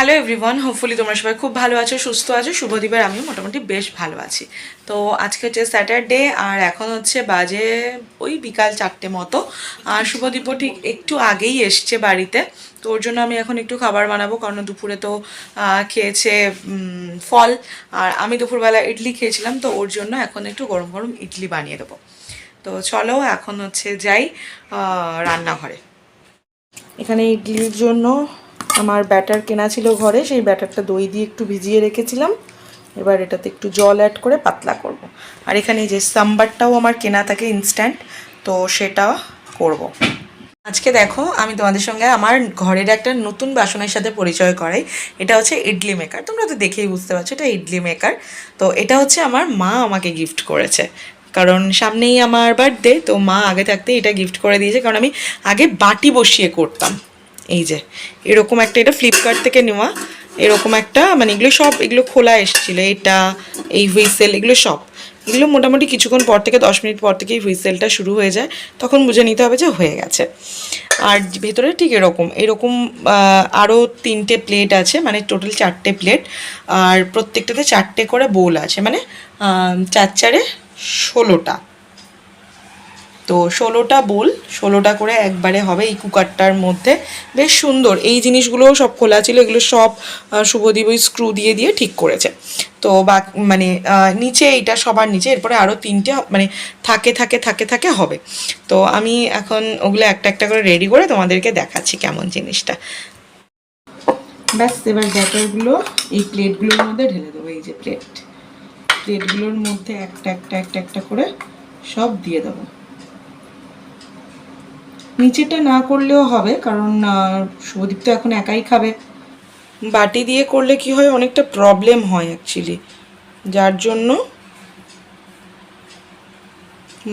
Hello everyone, hopefully তোমরা সবাই খুব ভালো আছো, সুস্থ আছো। শুভদীপের আমিও মোটামুটি বেশ ভালো আছি। তো আজকে হচ্ছে স্যাটারডে, আর এখন হচ্ছে বাজে ওই বিকাল 4টে মতো। আর শুভদীপও ঠিক একটু আগেই এসছে বাড়িতে, তো ওর জন্য আমি এখন একটু খাবার বানাবো, কারণ দুপুরে তো খেয়েছে ফল, আর আমি দুপুরবেলা ইডলি খেয়েছিলাম, তো ওর জন্য এখন একটু গরম গরম ইডলি বানিয়ে দেবো। তো চলো এখন হচ্ছে যাই রান্নাঘরে। এখানে ইডলির জন্য আমার ব্যাটার কেনা ছিল ঘরে, সেই ব্যাটারটা দই দিয়ে একটু ভিজিয়ে রেখেছিলাম। এবার এটাতে একটু জল অ্যাড করে পাতলা করব। আর এখানে যে সাম্বারটাও আমার কেনা থাকে ইনস্ট্যান্ট, তো সেটা করব। আজকে দেখো, আমি তোমাদের সঙ্গে আমার ঘরের একটা নতুন বাসনের সাথে পরিচয় করাই। এটা হচ্ছে ইডলি মেকার। তোমরা তো দেখেই বুঝতে পারছো এটা ইডলি মেকার। তো এটা হচ্ছে আমার মা আমাকে গিফট করেছে, কারণ সামনেই আমার বার্থডে, তো মা আগে থাকতেই এটা গিফট করে দিয়েছে। কারণ আমি আগে বাটি বসিয়ে করতাম। এই যে এরকম একটা, এটা ফ্লিপকার্ট থেকে নেওয়া, এরকম একটা, মানে এগুলো খোলা এসেছিলো। এটা এই হুইসেল এগুলো মোটামুটি কিছুক্ষণ পর থেকে 10 মিনিট পর থেকেই হুইসেলটা শুরু হয়ে যায়, তখন বুঝে নিতে হবে যে হয়ে গেছে। আর ভেতরে ঠিক এরকম আরও 3টে প্লেট আছে, মানে টোটাল 4টে প্লেট, আর প্রত্যেকটাতে 4টে করে বোল আছে, মানে 4 4-এ 16টা। তো 16টা বোল, 16টা করে একবারে হবে এই কুকারটার মধ্যে। বেশ সুন্দর। এই জিনিসগুলোও সব খোলা ছিল, এগুলো সব শুভদীপ ওই স্ক্রু দিয়ে দিয়ে ঠিক করেছে। তো মানে নিচে এইটা সবার নিচে, এরপরে আরও 3টে মানে থাকে হবে। তো আমি এখন ওগুলো একটা একটা করে রেডি করে তোমাদেরকে দেখাচ্ছি কেমন জিনিসটা। ব্যাস, এবার ব্যাটারগুলো এই প্লেটগুলোর মধ্যে ঢেলে দেবো। এই যে প্লেটগুলোর মধ্যে একটা করে সব দিয়ে দেবো। নিচেটা না করলেও হবে, কারণ শুভদীপ তো এখন একাই খাবে। বাটি দিয়ে করলে কি হয়, অনেকটা প্রবলেম হয় অ্যাকচুয়ালি, যার জন্য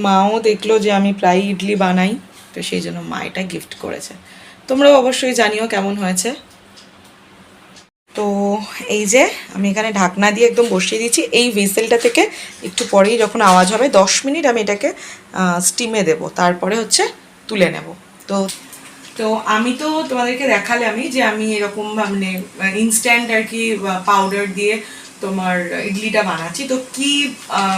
মাও দেখলো যে আমি প্রায় ইডলি বানাই, তো সেই জন্য মা এটা গিফট করেছে। তোমরাও অবশ্যই জানিও কেমন হয়েছে। তো এই যে আমি এখানে ঢাকনা দিয়ে একদম বসিয়ে দিচ্ছি। এই হুইসেলটা থেকে একটু পরেই যখন আওয়াজ হবে 10 মিনিট আমি এটাকে স্টিমে দেব, তারপরে হচ্ছে তুলে নেব। তো তো আমি তো তোমাদেরকে দেখালামই যে আমি এরকম মানে ইনস্ট্যান্ট আর কি পাউডার দিয়ে তোমার ইডলিটা বানাচ্ছি। তো কি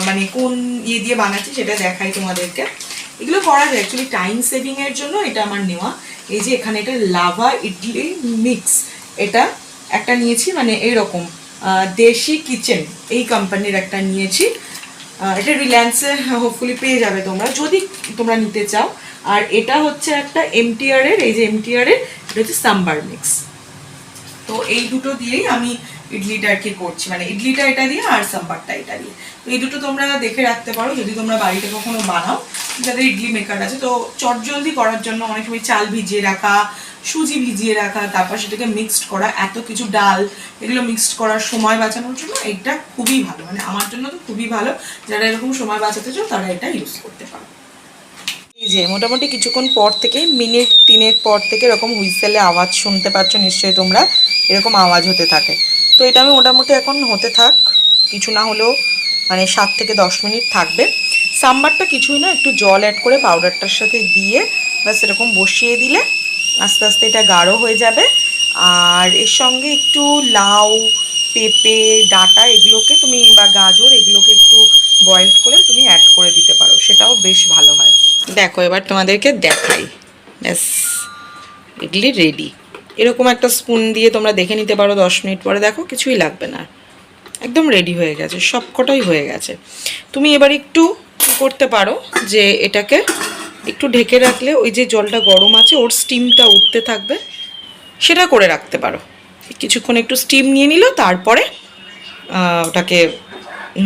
মানে কোন ইয়ে দিয়ে বানাচ্ছি সেটা দেখাই তোমাদেরকে। এগুলো করা যায় অ্যাকচুয়ালি টাইম সেভিংয়ের জন্য, এটা আমার নেওয়া। এই যে এখানে এটা লাভা ইডলি মিক্স, এটা একটা নিয়েছি, মানে এইরকম দেশি কিচেন এই কোম্পানির একটা নিয়েছি। এটা রিলায়েন্সে হোপফুলি পেয়ে যাবে তোমরা যদি তোমরা নিতে চাও। আর এটা হচ্ছে একটা এমটিআরের, এই যে এমটিআরের, এটা হচ্ছে সাম্বার মিক্স। তো এই দুটো দিয়েই আমি ইডলিটা আর কি করছি, মানে ইডলিটা এটা দিয়ে আর সাম্বারটা এটা দিয়ে। তো এই দুটো তোমরা দেখে রাখতে পারো যদি তোমরা বাড়িতে কখনো বানাও, যাদের ইডলি মেকার আছে। তো চটজলদি করার জন্য অনেক সময় চাল ভিজিয়ে রাখা, সুজি ভিজিয়ে রাখা, তারপর সেটাকে মিক্সড করা, এত কিছু ডাল, এগুলো মিক্সড করার সময় বাঁচানোর জন্য এটা খুবই ভালো, মানে আমার জন্য তো খুবই ভালো। যারা এরকম সময় বাঁচাতে চাও তারা এটা ইউজ করতে পারো। এই যে মোটামুটি কিছুক্ষণ পর থেকে, মিনিট 3 পর থেকে এরকম হুইসেলে আওয়াজ শুনতে পাচ্ছ নিশ্চয়ই তোমরা, এরকম আওয়াজ হতে থাকে। তো এটা আমি মোটামুটি এখন হতে থাক, কিছু না হলেও মানে 7 থেকে 10 মিনিট থাকবে। সাম্বারটা কিছুই না, একটু জল অ্যাড করে পাউডারটার সাথে দিয়ে ব্যাস এরকম বসিয়ে দিলে আস্তে আস্তে এটা গাঢ় হয়ে যাবে। আর এর সঙ্গে একটু লাউ, পেঁপে, ডাঁটা এগুলোকে তুমি, বা গাজর, এগুলোকে একটু বয়েলড করে তুমি অ্যাড করে দিতে পারো, সেটাও বেশ ভালো হয়। দেখো এবার তোমাদেরকে দেখাই। ব্যাস, ইডলি রেডি। এরকম একটা স্পুন দিয়ে তোমরা দেখে নিতে পারো 10 মিনিট পরে, দেখো কিছুই লাগবে না, একদম রেডি হয়ে গেছে, সবকটাই হয়ে গেছে। তুমি এবার একটু করতে পারো যে এটাকে একটু ঢেকে রাখলে ওই যে জলটা গরম আছে ওর স্টিমটা উঠতে থাকবে, সেটা করে রাখতে পারো। কিছুক্ষণ একটু স্টিম নিয়ে নিল, তারপরে ওটাকে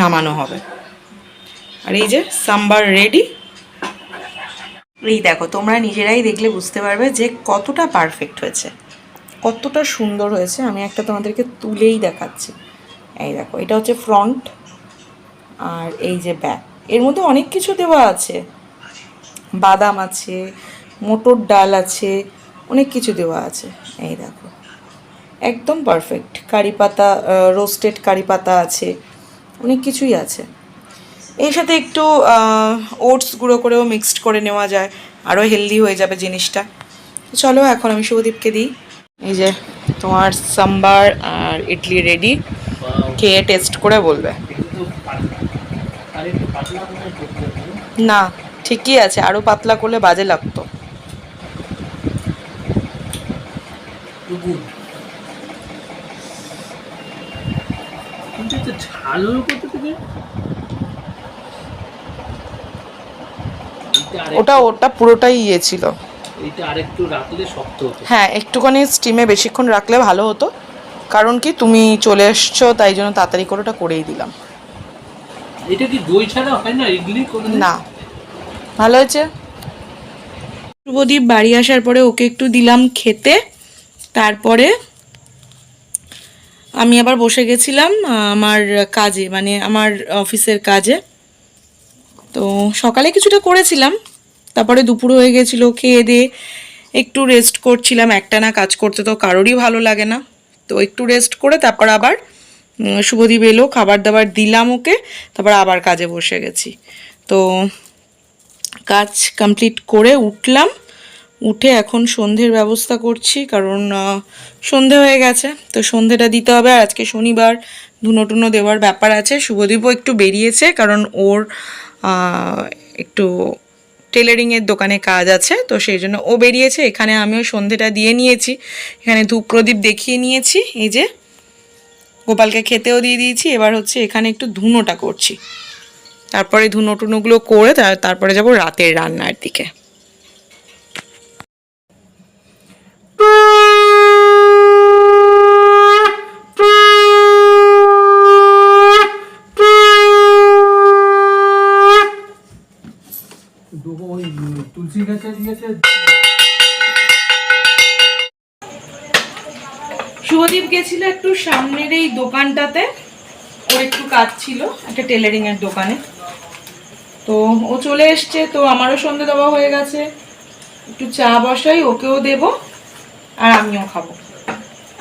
নামানো হবে। আর এই যে সাম্বার রেডি। এই দেখো, তোমরা নিজেরাই দেখলে বুঝতে পারবে যে কতটা পারফেক্ট হয়েছে, কতটা সুন্দর হয়েছে। আমি একটা তোমাদেরকে তুলেই দেখাচ্ছি। এই দেখো, এটা হচ্ছে ফ্রন্ট, আর এই যে ব্যাক। এর মধ্যে অনেক কিছু দেওয়া আছে, বাদাম আছে, মটর ডাল আছে, অনেক কিছু দেওয়া আছে। এই দেখো, একদম পারফেক্ট। কারি পাতা, রোস্টেড কারি পাতা আছে, অনেক কিছুই আছে। এর সাথে একটু ওটস গুঁড়ো করেও মিক্সড করে নেওয়া যায়, আরও হেলদি হয়ে যাবে জিনিসটা। চলো এখন আমি শুভদীপকে দিই। এই যে তোমার সাম্বার আর ইডলি রেডি, খেয়ে টেস্ট করে বলবে। না ঠিকই আছে, আরো পাতলা করলে বাজে লাগতো। ওটা ওটা পুরোটাই ইয়ে ছিল। এটা আরেকটু রাখলে শক্ত হতো। হ্যাঁ একটুখানি স্টিমে বেশিক্ষণ রাখলে ভালো হতো, কারণ কি তুমি চলে এসছো তাই জন্য তাড়াতাড়ি করে ওটা করেই দিলাম। এটা কি দই ছাড়া হয় না ইডলি? না ভালো হয়েছে। শুভদীপ বাড়ি আসার পরে ওকে একটু দিলাম খেতে, তারপরে আমি আবার বসে গেছিলাম আমার কাজে, মানে আমার অফিসের কাজে। তো সকালে কিছুটা করেছিলাম, তারপরে দুপুর হয়ে গেছিলো, খেয়ে দিয়ে একটু রেস্ট করছিলাম। একটানা কাজ করতে তো কারোরই ভালো লাগে না, তো একটু রেস্ট করে তারপর আবার শুভদীপ এলো, খাবার দাবার দিলাম ওকে, তারপর আবার কাজে বসে গেছি। তো কাজ কমপ্লিট করে উঠলাম, উঠে এখন সন্ধ্যের ব্যবস্থা করছি, কারণ সন্ধে হয়ে গেছে, তো সন্ধেটা দিতে হবে। আর আজকে শনিবার, ধুনো টুনো দেওয়ার ব্যাপার আছে। শুভদীপও একটু বেরিয়েছে, কারণ ওর একটু টেলারিংয়ের দোকানে কাজ আছে, তো সেই জন্য ও বেরিয়েছে। এখানে আমিও সন্ধেটা দিয়ে নিয়েছি, এখানে ধূপ প্রদীপ দেখিয়ে নিয়েছি, এই যে গোপালকে খেতেও দিয়ে দিয়েছি। এবার হচ্ছে এখানে একটু ধুনোটা করছি, তারপরে ধুনো টুনোগুলো করে তারপরে যাব রাতের রান্নার দিকে। তুলসী গাছে দিয়েছে। শুভদীপ গেছিল একটু সামনের এই দোকানটাতে, ওর একটু কাজ ছিল একটা টেলারিং এর দোকানে, তো ও চলে এসছে। তো আমারও সন্ধে দেওয়া হয়ে গেছে, একটু চা বসাই, ওকেও দেব আর আমিও খাবো।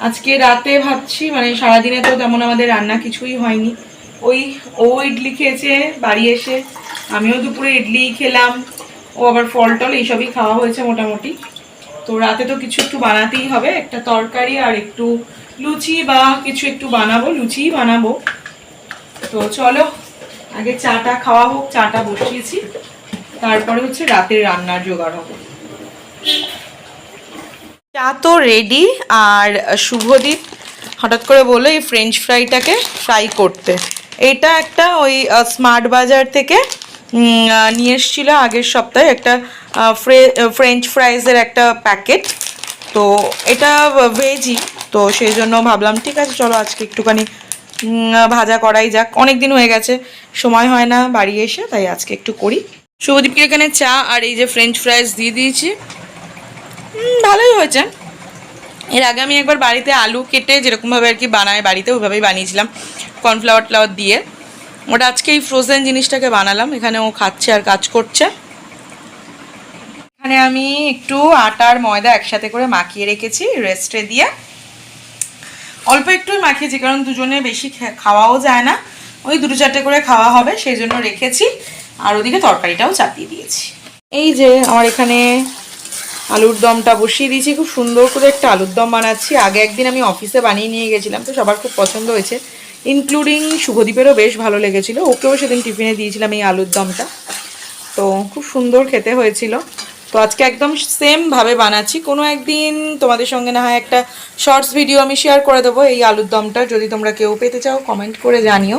আজকে রাতে ভাবছি, মানে সারাদিনে তো তেমন আমাদের রান্না কিছুই হয়নি, ও ইডলি খেয়েছে বাড়ি এসে, আমিও দুপুরে ইডলি খেলাম, ও আবার ফল টল এইসবই খাওয়া হয়েছে মোটামুটি। তো রাতে তো কিছু একটু বানাতেই হবে, একটা তরকারি আর একটু লুচি বা কিছু একটু বানাবো, লুচিই বানাবো। তো চলো আগে চাটা খাওয়া হোক, চাটা বসিয়েছি, তারপরে হচ্ছে রাতের রান্নার জোগাড় হবে। চা তো রেডি, আর শুভদীপ হঠাৎ করে বললো এই ফ্রেঞ্চ ফ্রাইটাকে ফ্রাই করতে। এটা একটা ওই স্মার্ট বাজার থেকে নিয়ে এসেছিলো আগের সপ্তাহে একটা ফ্রেঞ্চ ফ্রাইজের একটা প্যাকেট। তো এটা ভেজই, তো সেই জন্য ভাবলাম ঠিক আছে চলো আজকে একটুখানি ভাজা করাই যাক, অনেক দিন হয়ে গেছে সময় হয় না বাড়ি এসে, তাই আজকে একটু করি। শুভদীপকে এখানে চা আর এই যে ফ্রেঞ্চ ফ্রাইজ দিয়ে দিয়েছি, ভালোই হয়েছে। এর আগে আমি একবার বাড়িতে আলু কেটে যেরকমভাবে আর কি বানায় বাড়িতে, ওইভাবেই বানিয়েছিলাম কর্নফ্লাওয়ার ট্লাওয়ার দিয়ে। ওটা আজকে এই ফ্রোজেন জিনিসটাকে বানালাম, এখানে ও খাচ্ছে আর কাজ করছে। এখানে আমি একটু আটা আর ময়দা একসাথে করে মাখিয়ে রেখেছি রেস্টে দিয়ে, অল্প একটুই মাখিয়েছি কারণ দুজনে বেশি খাওয়াও যায় না, ওই দুটো চারটে করে খাওয়া হবে সেই জন্য রেখেছি। আর ওদিকে তরকারিটাও চাপিয়ে দিয়েছি। এই যে আমার এখানে আলুর দমটা বসিয়ে দিয়েছি, খুব সুন্দর করে একটা আলুর দম বানাচ্ছি। আগে একদিন আমি অফিসে বানিয়ে নিয়ে গেছিলাম, তো সবার খুব পছন্দ হয়েছে, ইনক্লুডিং শুভদীপেরও বেশ ভালো লেগেছিলো, ওকেও সেদিন টিফিনে দিয়েছিলাম এই আলুর দমটা, তো খুব সুন্দর খেতে হয়েছিল। তো আজকে একদম সেমভাবে বানাচ্ছি, কোনো একদিন তোমাদের সঙ্গে না হয় একটা শর্টস ভিডিও আমি শেয়ার করে দেবো এই আলুর দমটা, যদি তোমরা কেউ পেতে চাও কমেন্ট করে জানিও,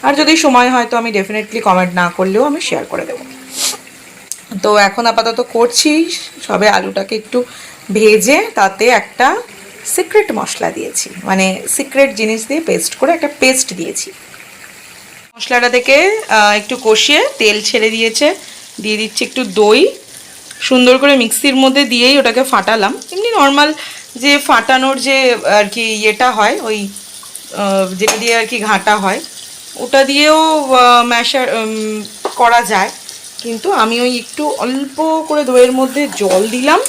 আর যদি সময় হয় তো আমি ডেফিনেটলি কমেন্ট না করলেও আমি শেয়ার করে দেবো। তো এখন আপাতত করছি, সবে আলুটাকে একটু ভেজে তাতে একটা সিক্রেট মশলা দিয়েছি, মানে সিক্রেট জিনিস দিয়ে পেস্ট করে একটা পেস্ট দিয়েছি। মশলাটা থেকে একটু কষিয়ে তেল ছেড়ে দিয়েছে, দিয়ে দিচ্ছি একটু দই, সুন্দর করে মিক্সির মধ্যে দিয়েই ওটাকে ফাটালাম। এমনি নর্মাল যে ফাটানোর যে আর কি ইয়েটা হয়, ওই যেটা দিয়ে আর কি ঘাঁটা হয় ওটা দিয়েও ম্যাশার করা যায়, কিন্তু আমি ওই একটু অল্প করে দইয়ের মধ্যে জল দিলাম,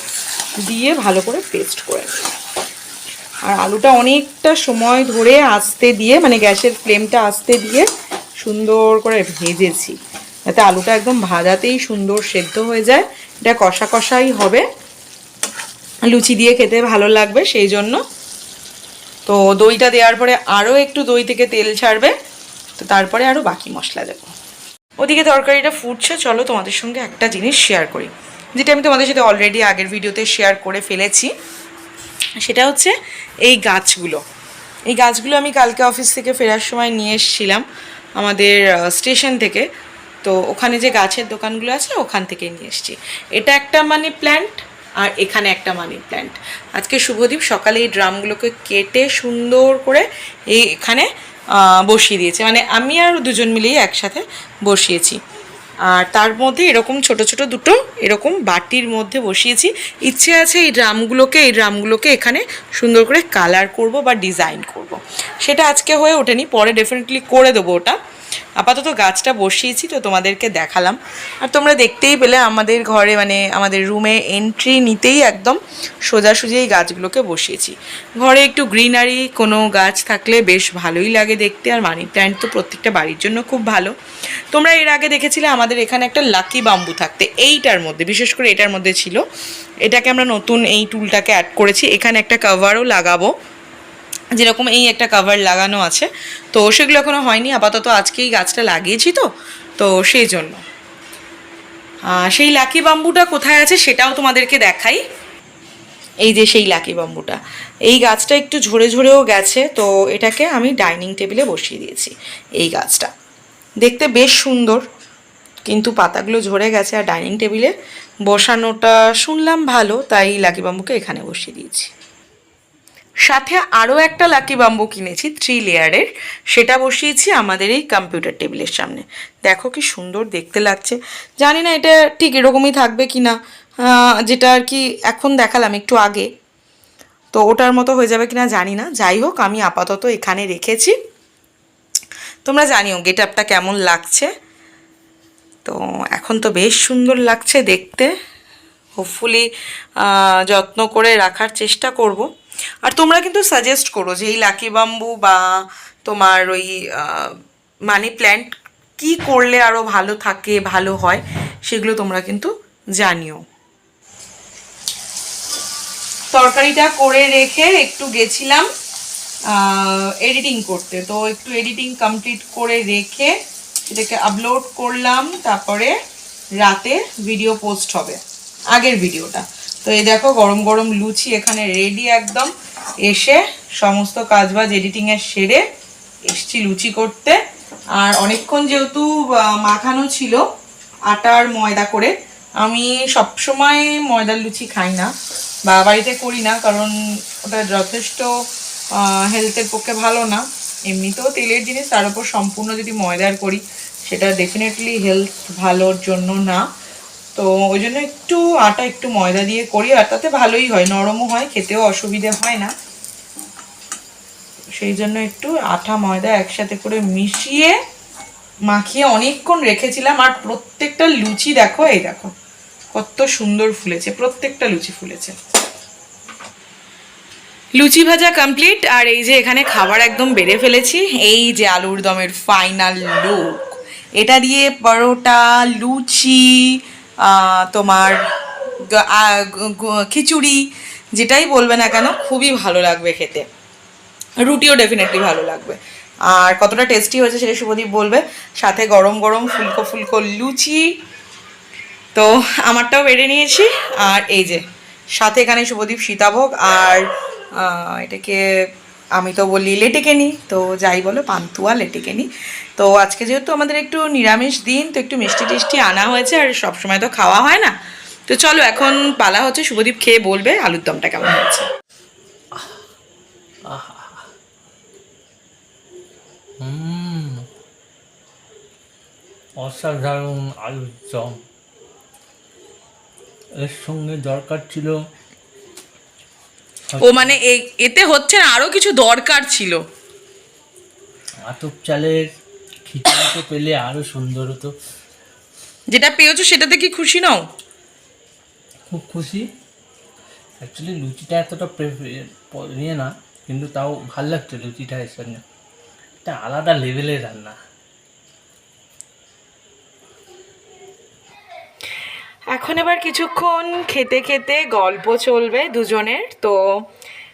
দিয়ে ভালো করে পেস্ট করে নিলাম। আর আলুটা অনেকটা সময় ধরে আস্তে দিয়ে, মানে গ্যাসের ফ্লেমটা আস্তে দিয়ে সুন্দর করে ভেজেছি, যাতে আলুটা একদম ভাজাতেই সুন্দর সেদ্ধ হয়ে যায়। এটা কষা কষাই হবে, লুচি দিয়ে খেতে ভালো লাগবে সেই জন্য। তো দইটা দেওয়ার পরে আরও একটু দই থেকে তেল ছাড়বে, তো তারপরে আরও বাকি মশলা দেবো। ওদিকে তরকারিটা ফুটছে, চলো তোমাদের সঙ্গে একটা জিনিস শেয়ার করি, যেটা আমি তোমাদের সাথে অলরেডি আগের ভিডিওতে শেয়ার করে ফেলেছি। সেটা হচ্ছে এই গাছগুলো। এই গাছগুলো আমি কালকে অফিস থেকে ফেরার সময় নিয়ে এসেছিলাম আমাদের স্টেশন থেকে। তো ওখানে যে গাছের দোকানগুলো আছে ওখান থেকে নিয়ে এসেছি। এটা একটা মানি প্ল্যান্ট আর এখানে একটা মানি প্ল্যান্ট। আজকে শুভদীপ সকালে এই ড্রামগুলোকে কেটে সুন্দর করে এখানে বসিয়ে দিয়েছে, মানে আমি আর দুজন মিলেই একসাথে বসিয়েছি। আর তার মধ্যে এরকম ছোট ছোট দুটো এরকম বাটির মধ্যে বসিয়েছি। ইচ্ছে আছে এই ড্রামগুলোকে এখানে সুন্দর করে কালার করব বা ডিজাইন করব। সেটা আজকে হয়ে ওঠেনি, পরে ডেফিনেটলি করে দেবো ওটা। আপাতত গাছটা বসিয়েছি তো তোমাদেরকে দেখালাম। আর তোমরা দেখতেই পেলে আমাদের ঘরে মানে আমাদের রুমে এন্ট্রি নিতেই একদম সোজাসুজি এই গাছগুলোকে বসিয়েছি। ঘরে একটু গ্রিনারি কোনো গাছ থাকলে বেশ ভালোই লাগে দেখতে। আর মানি প্ল্যান্ট তো প্রত্যেকটা বাড়ির জন্য খুব ভালো। তোমরা এর আগে দেখেছিলে আমাদের এখানে একটা লাকি বাম্বু থাকতে, এইটার মধ্যে বিশেষ করে এটার মধ্যে ছিল। এটাকে আমরা নতুন এই টুলটাকে অ্যাড করেছি। এখানে একটা কভারও লাগাবো, যেরকম এই একটা কভার লাগানো আছে, তো সেগুলো এখনও হয়নি। আপাতত আজকেই গাছটা লাগিয়েছি তো তো সেই জন্য। সেই লাকি বাম্বুটা কোথায় আছে সেটাও তোমাদেরকে দেখাই। এই যে সেই লাকি বাম্বুটা, এই গাছটা একটু ঝরে ঝরেও গেছে, তো এটাকে আমি ডাইনিং টেবিলে বসিয়ে দিয়েছি। এই গাছটা দেখতে বেশ সুন্দর, কিন্তু পাতাগুলো ঝরে গেছে। আর ডাইনিং টেবিলে বসানোটা শুনলাম ভালো, তাই লাকি বাম্বুকে এখানে বসিয়ে দিয়েছি। সাথে আরও একটা লাকি বাম্বু কিনেছি 3 লেয়ারের, সেটা বসিয়েছি আমাদের এই কম্পিউটার টেবিলের সামনে। দেখো কি সুন্দর দেখতে লাগছে। জানি না এটা ঠিক এরকমই থাকবে কি না, যেটা আর কি এখন দেখালাম একটু আগে, তো ওটার মতো হয়ে যাবে কিনা জানি না। যাই হোক, আমি আপাতত এখানে রেখেছি। তোমরা জানিও গেট আপটা কেমন লাগছে। তো এখন তো বেশ সুন্দর লাগছে দেখতে। হোপফুলি যত্ন করে রাখার চেষ্টা করব। আর তোমরা কিন্তু সাজেস্ট করো যে এই লাকি বাম্বু বা তোমার ওই মানি প্ল্যান্ট কী করলে আরও ভালো থাকে, ভালো হয়, সেগুলো তোমরা কিন্তু জানিও। তরকারিটা করে রেখে একটু গেছিলাম এডিটিং করতে, তো একটু এডিটিং কমপ্লিট করে রেখে সেটাকে আপলোড করলাম। তারপরে রাতে ভিডিও পোস্ট হবে, আগের ভিডিওটা। তো এই দেখো গরম গরম লুচি এখানে রেডি একদম। এসে সমস্ত কাজবাজ এডিটিংয়ের সেরে এসছি লুচি করতে। আর অনেকক্ষণ যেহেতু মাখানো ছিল আটা আর ময়দা করে, আমি সবসময় ময়দার লুচি খাই না বা বাড়িতে করি না, কারণ ওটা যথেষ্ট হেলথের পক্ষে ভালো না। এমনিতেও তেলের জিনিস, তার উপর সম্পূর্ণ যদি ময়দার করি সেটা ডেফিনেটলি হেলথ ভালোর জন্য না। তো ওই জন্য একটু আটা একটু ময়দা দিয়ে করি, আর তাতে ভালোই হয়, নরমও হয়, খেতেও অসুবিধে হয় না। সেই জন্য একটু আটা ময়দা একসাথে করে মিশিয়ে মাখিয়ে অনেকক্ষণ রেখেছিলাম। আর প্রত্যেকটা লুচি দেখো, এই দেখো কত সুন্দর ফুলেছে, প্রত্যেকটা লুচি ফুলেছে। লুচি ভাজা কমপ্লিট। আর এই যে এখানে খাবার একদম বেড়ে ফেলেছি। এই যে আলুর দমের ফাইনাল লুক, এটা দিয়ে পরোটা, লুচি, তোমার খিচুড়ি, যেটাই বলবে না কেন খুবই ভালো লাগবে খেতে। রুটিও ডেফিনেটলি ভালো লাগবে। আর কতটা টেস্টি হয়েছে সেটা শুভদীপ বলবে। সাথে গরম গরম ফুলকো ফুলকো লুচি, তো আমারটাও বেড়ে নিয়েছি। আর এই যে সাথে এখানে শুভদীপ সীতাভোগ, আর এটাকে আমি তো বলি লেটেকেনি, তো যাই বলো পান্তুয়া লেটেকেনি। তো আজকে যেহেতু আমাদের একটু নিরামিষ দিন, তো একটু মিষ্টি টিষ্টি আনা হয়েছে, আর সবসময় তো খাওয়া হয় না। তো চলো এখন পালা হচ্ছে, শুভদীপ খেয়ে বলবে আলুর দমটা কেমন হয়েছে। অসাধারণ আলুর দম। এর সঙ্গে দরকার ছিল, ও মানে এতে হচ্ছে না, আরো কিছু দরকার ছিল। আতপ চালের খিচুড়িতে পেলে আরো সুন্দর হতো। যেটা পেয়েছো সেটাতে কি খুশি নও? খুব খুশি। অ্যাকচুয়ালি লুচিটা এতটা নিয়ে না, কিন্তু তাও ভাল লাগতো লুচিটা এর সঙ্গে। এটা আলাদা লেভেলের রান্না। এখন এবার কিছুক্ষণ খেতে খেতে গল্প চলবে দুজনের। তো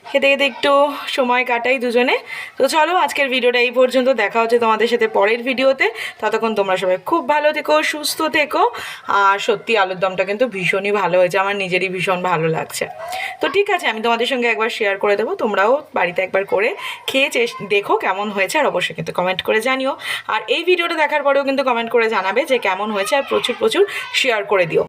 খেতে খেতে একটু সময় কাটাই দুজনে। তো চলো আজকের ভিডিওটা এই পর্যন্ত, দেখা হচ্ছে তোমাদের সাথে পরের ভিডিওতে। ততক্ষণ তোমরা সবাই খুব ভালো থেকো, সুস্থ থেকো। আর সত্যি আলুর দমটা কিন্তু ভীষণই ভালো হয়েছে, আমার নিজেরই ভীষণ ভালো লাগছে। তো ঠিক আছে, আমি তোমাদের সঙ্গে একবার শেয়ার করে দেবো, তোমরাও বাড়িতে একবার করে খেয়ে দেখো কেমন হয়েছে, আর অবশ্যই কিন্তু কমেন্ট করে জানিও। আর এই ভিডিওটা দেখার পরেও কিন্তু কমেন্ট করে জানাবে যে কেমন হয়েছে, আর প্রচুর প্রচুর শেয়ার করে দিও।